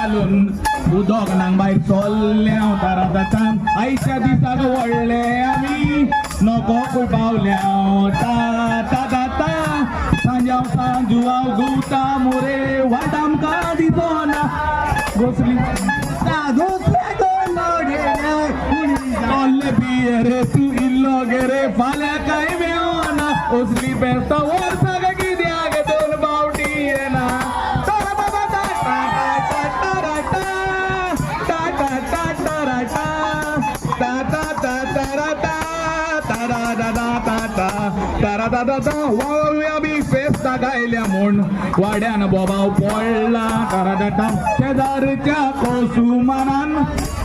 घालून उदक नांग भायर चल्ले हांव तारातान आयच्या दिसाक व्हडले आमी नको खंय पावले हांव ता ता ता ता सांजाव सांजू हांव घुवता मोरे वाट आमकां दिसना घोसली चल्ले पिये रे तू इल्लो गे रे फाल्यां कांय मेळना असली बेस्तां वर्सां कित्याक दोन बावटी येना आमी फेस्ता गायल्या म्हूण वाड्यान बोबाव पडला ताराटाटा शेजारच्या कोसुमानान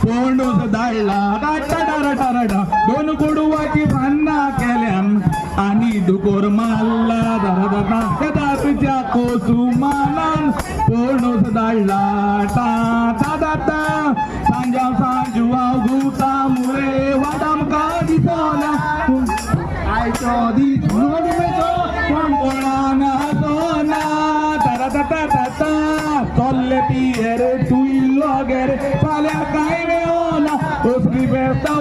पणूस धाडला टाटा दोन कोडवाची भांडणां केल्यान आनी दुकोर मारला ताराटाटा शेजारच्या कोसुमानान पणूस धाडला ता ता ता सांजा सांजू हांव घुवता मुरे वाट आमकां दिसना आयचो दीस कोण कोणान हासोना ताराटाटा चल्ले पिये रे तू इल्लो गे रे फाल्यां कांय मेळना असली बेस्तां